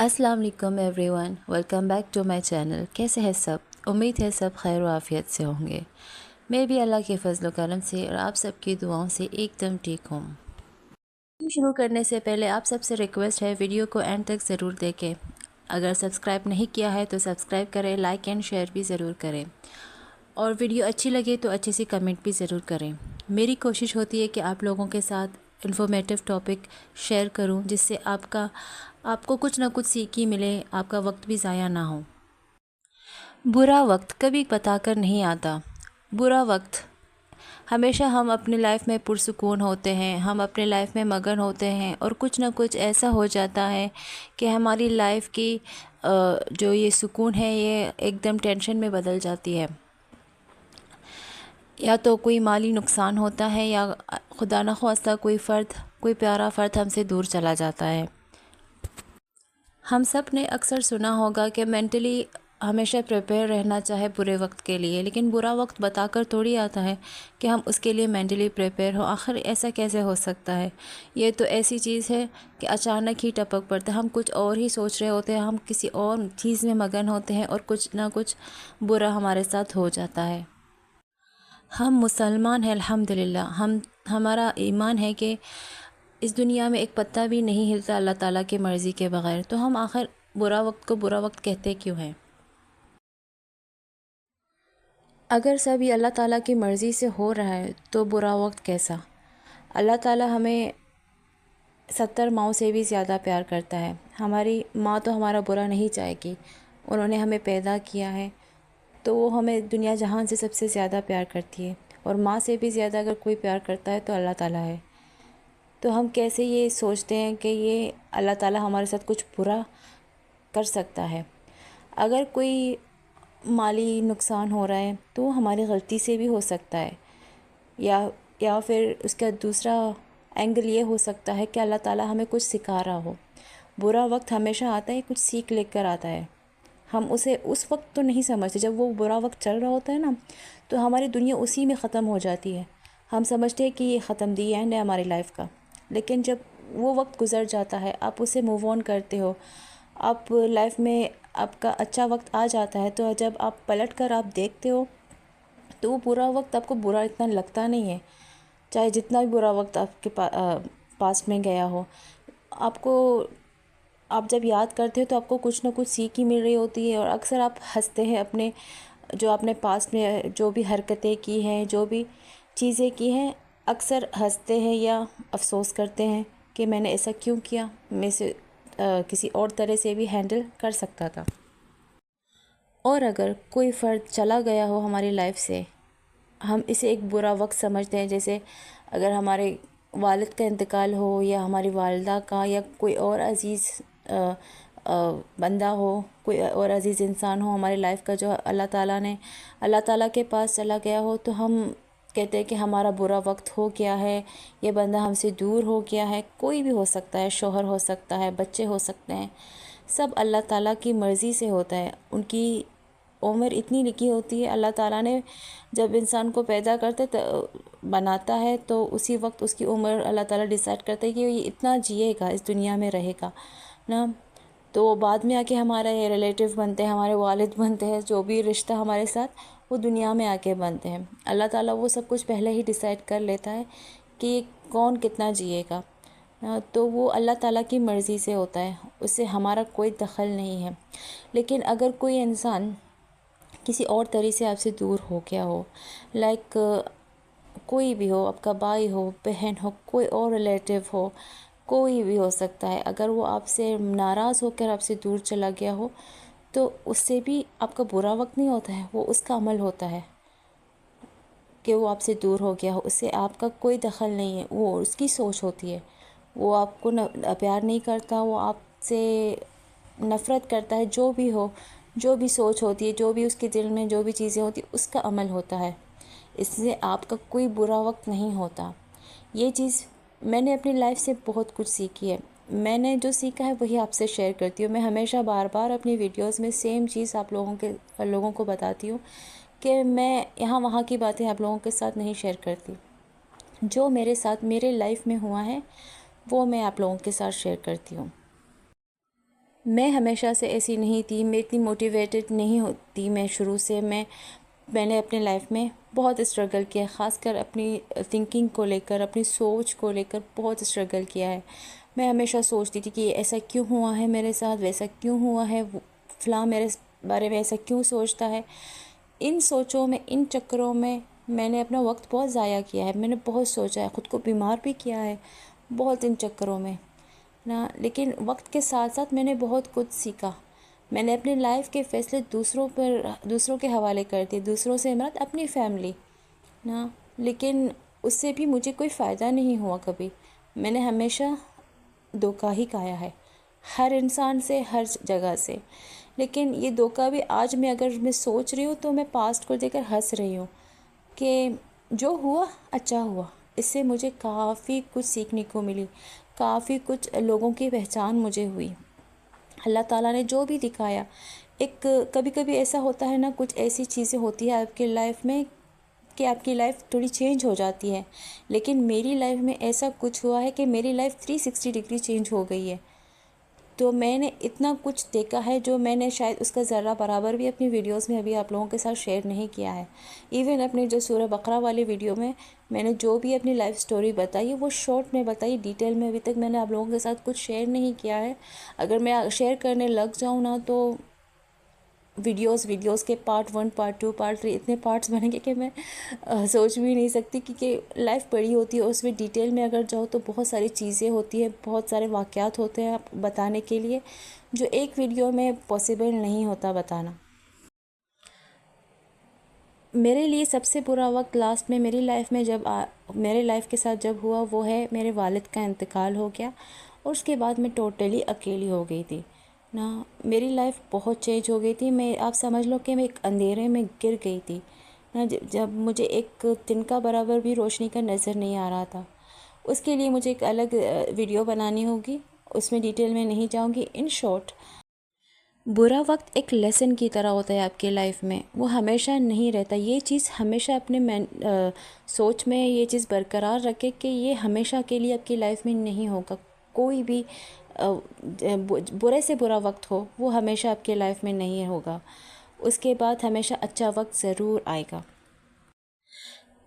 अस्सलाम वालेकुम everyone, welcome back to my channel. कैसे हैं सब? उम्मीद है सब खैर आफियत से होंगे। मैं भी अल्लाह के फजल करम से और आप सबकी दुआओं से एकदम ठीक हूँ। शुरू करने से पहले आप सबसे रिक्वेस्ट है, वीडियो को एंड तक ज़रूर देखें। अगर सब्सक्राइब नहीं किया है तो सब्सक्राइब करें, लाइक एंड शेयर भी ज़रूर करें और वीडियो अच्छी लगे तो अच्छी सी कमेंट भी ज़रूर करें। मेरी कोशिश होती है कि आप लोगों के साथ इन्फॉर्मेटिव टॉपिक शेयर करूं, जिससे आपको कुछ ना कुछ सीख ही मिले, आपका वक्त भी ज़ाया ना हो। बुरा वक्त कभी बताकर नहीं आता। बुरा वक्त हमेशा हम अपनी लाइफ में पुरसुकून होते हैं, हम अपने लाइफ में मगन होते हैं और कुछ ना कुछ ऐसा हो जाता है कि हमारी लाइफ की जो ये सुकून है ये एकदम टेंशन में बदल जाती है। या तो कोई माली नुकसान होता है या खुदा न ख्वास्ता कोई प्यारा फ़र्द हमसे दूर चला जाता है। हम सब ने अक्सर सुना होगा कि मेंटली हमेशा प्रिपेयर रहना चाहे बुरे वक्त के लिए, लेकिन बुरा वक्त बताकर थोड़ी आता है कि हम उसके लिए मेंटली प्रिपेयर हो। आखिर ऐसा कैसे हो सकता है? ये तो ऐसी चीज़ है कि अचानक ही टपक पड़ता है। हम कुछ और ही सोच रहे होते हैं, हम किसी और चीज़ में मगन होते हैं और कुछ ना कुछ बुरा हमारे साथ हो जाता है। हम मुसलमान हैं अल्हम्दुलिल्लाह। हमारा ईमान है कि इस दुनिया में एक पत्ता भी नहीं हिलता अल्लाह ताला की मर्ज़ी के बग़ैर। तो हम आखिर बुरा वक्त को बुरा वक्त कहते क्यों हैं? अगर सब ये अल्लाह ताला की मर्ज़ी से हो रहा है तो बुरा वक्त कैसा? अल्लाह ताला हमें 70 माँओं से भी ज़्यादा प्यार करता है। हमारी माँ तो हमारा बुरा नहीं चाहेगी, उन्होंने हमें पैदा किया है तो वो हमें दुनिया जहान से सबसे ज़्यादा प्यार करती है। और माँ से भी ज़्यादा अगर कोई प्यार करता है तो अल्लाह ताला है। तो हम कैसे ये सोचते हैं कि ये अल्लाह ताला हमारे साथ कुछ बुरा कर सकता है? अगर कोई माली नुकसान हो रहा है तो हमारी गलती से भी हो सकता है, या फिर उसका दूसरा एंगल ये हो सकता है कि अल्लाह ताला हमें कुछ सिखा रहा हो। बुरा वक्त हमेशा आता है कुछ सीख लेकर आता है। हम उसे उस वक्त तो नहीं समझते, जब वो बुरा वक्त चल रहा होता है ना, तो हमारी दुनिया उसी में ख़त्म हो जाती है। हम समझते हैं कि ये ख़त्म, दी एंड है हमारी लाइफ का। लेकिन जब वो वक्त गुज़र जाता है, आप उसे मूव ऑन करते हो, आप लाइफ में आपका अच्छा वक्त आ जाता है, तो जब आप पलट कर आप देखते हो तो वो बुरा वक्त आपको बुरा इतना लगता नहीं है। चाहे जितना भी बुरा वक्त आपके पास्ट में गया हो, आपको आप जब याद करते हो तो आपको कुछ ना कुछ सीख ही मिल रही होती है। और अक्सर आप हंसते हैं अपने जो आपने पास्ट में जो भी हरकतें की हैं, जो भी चीज़ें की हैं, अक्सर हंसते हैं या अफसोस करते हैं कि मैंने ऐसा क्यों किया, मैं इसे किसी और तरह से भी हैंडल कर सकता था। और अगर कोई फ़र्द चला गया हो हमारी लाइफ से, हम इसे एक बुरा वक्त समझते हैं। जैसे अगर हमारे वालिद का इंतकाल हो या हमारी वालिदा का, या कोई और अज़ीज़ बंदा हो, कोई और अज़ीज़ इंसान हो हमारी लाइफ का, जो अल्लाह ताला के पास चला गया हो, तो हम कहते हैं कि हमारा बुरा वक्त हो गया है, ये बंदा हमसे दूर हो गया है। कोई भी हो सकता है, शौहर हो सकता है, बच्चे हो सकते हैं, सब अल्लाह ताला की मर्ज़ी से होता है। उनकी उम्र इतनी लिखी होती है। अल्लाह ताला ने जब इंसान को पैदा करते तो बनाता है, तो उसी वक्त उसकी उम्र अल्लाह ताला डिसाइड करता है कि ये इतना जिएगा, इस दुनिया में रहेगा ना। तो बाद में आके हमारे रिलेटिव बनते हैं, हमारे वालिद बनते हैं, जो भी रिश्ता हमारे साथ वो दुनिया में आके बनते हैं। अल्लाह ताला वो सब कुछ पहले ही डिसाइड कर लेता है कि कौन कितना जिएगा। तो वो अल्लाह ताला की मर्ज़ी से होता है, उससे हमारा कोई दखल नहीं है। लेकिन अगर कोई इंसान किसी और तरह से आपसे दूर हो गया हो, लाइक कोई भी हो, आपका भाई हो, बहन हो, कोई और रिलेटिव हो, कोई भी हो सकता है, अगर वो आपसे नाराज़ होकर आपसे दूर चला गया हो, तो उससे भी आपका बुरा वक्त नहीं होता है, वो उसका अमल होता है कि वो आपसे दूर हो गया हो। उससे आपका कोई दखल नहीं है, वो उसकी सोच होती है। वो आपको प्यार नहीं करता, वो आपसे नफ़रत करता है। जो भी हो, जो भी सोच होती है, जो भी उसके दिल में जो भी चीज़ें होती उसका अमल होता है। इससे आपका कोई बुरा वक्त नहीं होता। ये चीज़ मैंने अपनी लाइफ से बहुत कुछ सीखी है। मैंने जो सीखा है वही आपसे शेयर करती हूँ। मैं हमेशा बार बार अपनी वीडियोस में सेम चीज़ आप लोगों को बताती हूँ कि मैं यहाँ वहाँ की बातें आप लोगों के साथ नहीं शेयर करती। जो मेरे साथ मेरे लाइफ में हुआ है वो मैं आप लोगों के साथ शेयर करती हूँ। میں ہمیشہ سے ایسی نہیں تھی، میں اتنی موٹیویٹڈ نہیں ہوتی، میں شروع سے میں نے اپنے لائف میں بہت اسٹرگل کیا ہے، خاص کر اپنی تھنکنگ کو لے کر، اپنی سوچ کو لے کر بہت اسٹرگل کیا ہے۔ میں ہمیشہ سوچتی تھی کہ یہ ایسا کیوں ہوا ہے میرے ساتھ، ویسا کیوں ہوا ہے، فلاں میرے بارے میں ایسا کیوں سوچتا ہے۔ ان سوچوں میں، ان چکروں میں نے اپنا وقت بہت ضائع کیا ہے، میں نے بہت سوچا ہے، خود کو بیمار بھی کیا ہے بہت ان چکروں میں نا۔ لیکن وقت کے ساتھ ساتھ میں نے بہت کچھ سیکھا۔ میں نے اپنی لائف کے فیصلے دوسروں کے حوالے کر دیے، دوسروں سے مراد اپنی فیملی نا، لیکن اس سے بھی مجھے کوئی فائدہ نہیں ہوا کبھی۔ میں نے ہمیشہ دھوکہ ہی کھایا ہے، ہر انسان سے، ہر جگہ سے۔ لیکن یہ دھوکہ بھی آج اگر میں سوچ رہی ہوں تو میں پاسٹ کو دیکھ کر ہنس رہی ہوں کہ جو ہوا اچھا ہوا، اس سے مجھے کافی کچھ سیکھنے کو ملی، کافی کچھ لوگوں کی پہچان مجھے ہوئی۔ اللہ تعالیٰ نے جو بھی دکھایا، کبھی کبھی ایسا ہوتا ہے نا، کچھ ایسی چیزیں ہوتی ہیں آپ کی لائف میں کہ آپ کی لائف تھوڑی چینج ہو جاتی ہے، لیکن میری لائف میں ایسا کچھ ہوا ہے کہ میری لائف 360 ڈگری چینج ہو گئی ہے۔ تو میں نے اتنا کچھ دیکھا ہے جو میں نے شاید اس کا ذرہ برابر بھی اپنی ویڈیوز میں ابھی آپ لوگوں کے ساتھ شیئر نہیں کیا ہے۔ ایون اپنے جو سورہ بقرہ والی ویڈیو میں نے جو بھی اپنی لائف سٹوری بتائی وہ شارٹ میں بتائی، ڈیٹیل میں ابھی تک میں نے آپ لوگوں کے ساتھ کچھ شیئر نہیں کیا ہے۔ اگر میں شیئر کرنے لگ جاؤں نا تو ویڈیوز کے پارٹ 1، پارٹ 2، پارٹ 3 اتنے پارٹس بنیں گے کہ میں سوچ بھی نہیں سکتی، کیونکہ لائف بڑی ہوتی ہے، اس میں ڈیٹیل میں اگر جاؤ تو بہت ساری چیزیں ہوتی ہیں، بہت سارے واقعات ہوتے ہیں بتانے کے لیے، جو ایک ویڈیو میں پاسبل نہیں ہوتا بتانا۔ میرے لیے سب سے برا وقت لاسٹ میں میری لائف میں میرے لائف کے ساتھ جب ہوا وہ ہے میرے والد کا انتقال ہو گیا، اور اس کے بعد میں ٹوٹلی اکیلی ہو گئی تھی نا۔ میری لائف بہت چینج ہو گئی تھی، آپ سمجھ لو کہ میں ایک اندھیرے میں گر گئی تھی نا، جب مجھے ایک تنکا برابر بھی روشنی کا نظر نہیں آ رہا تھا۔ اس کے لیے مجھے ایک الگ ویڈیو بنانی ہوگی، اس میں ڈیٹیل میں نہیں جاؤں گی۔ ان شارٹ، برا وقت ایک لیسن کی طرح ہوتا ہے آپ کی لائف میں، وہ ہمیشہ نہیں رہتا۔ یہ چیز ہمیشہ اپنے سوچ میں یہ چیز برقرار رکھے کہ یہ ہمیشہ کے لیے آپ کی لائف میں نہیں ہوگا۔ کوئی بھی برے سے برا وقت ہو وہ ہمیشہ آپ کی لائف میں نہیں ہوگا، اس کے بعد ہمیشہ اچھا وقت ضرور آئے گا۔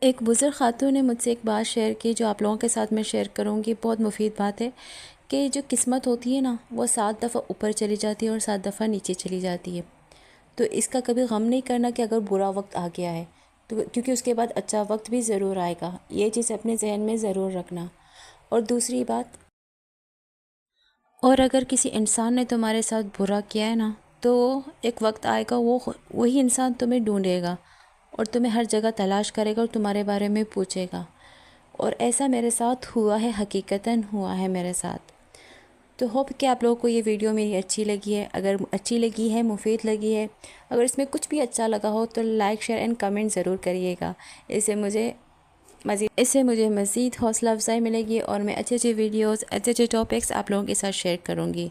ایک بزرگ خاتون نے مجھ سے ایک بات شیئر کی جو آپ لوگوں کے ساتھ میں شیئر کروں گی، بہت مفید بات ہے، کہ جو قسمت ہوتی ہے نا وہ 7 دفعہ اوپر چلی جاتی ہے اور 7 دفعہ نیچے چلی جاتی ہے۔ تو اس کا کبھی غم نہیں کرنا کہ اگر برا وقت آ گیا ہے تو، کیونکہ اس کے بعد اچھا وقت بھی ضرور آئے گا، یہ چیز اپنے ذہن میں ضرور رکھنا۔ اور دوسری بات، اور اگر کسی انسان نے تمہارے ساتھ برا کیا ہے نا تو ایک وقت آئے گا وہی انسان تمہیں ڈھونڈے گا اور تمہیں ہر جگہ تلاش کرے گا اور تمہارے بارے میں پوچھے گا، اور ایسا میرے ساتھ ہوا ہے، حقیقتاً ہوا ہے میرے ساتھ۔ تو ہوپ کہ آپ لوگوں کو یہ ویڈیو میری اچھی لگی ہے، اگر اچھی لگی ہے، مفید لگی ہے، اگر اس میں کچھ بھی اچھا لگا ہو تو لائک، شیئر اینڈ کمنٹ ضرور کریے گا، اس سے مجھے مزید حوصلہ افزائی ملے گی اور میں اچھے ویڈیوز، اچھے ٹاپکس آپ لوگوں کے ساتھ شیئر کروں گی۔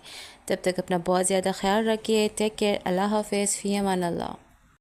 تب تک اپنا بہت زیادہ خیال رکھیے، ٹیک کیئر، اللہ حافظ، فی امان اللہ۔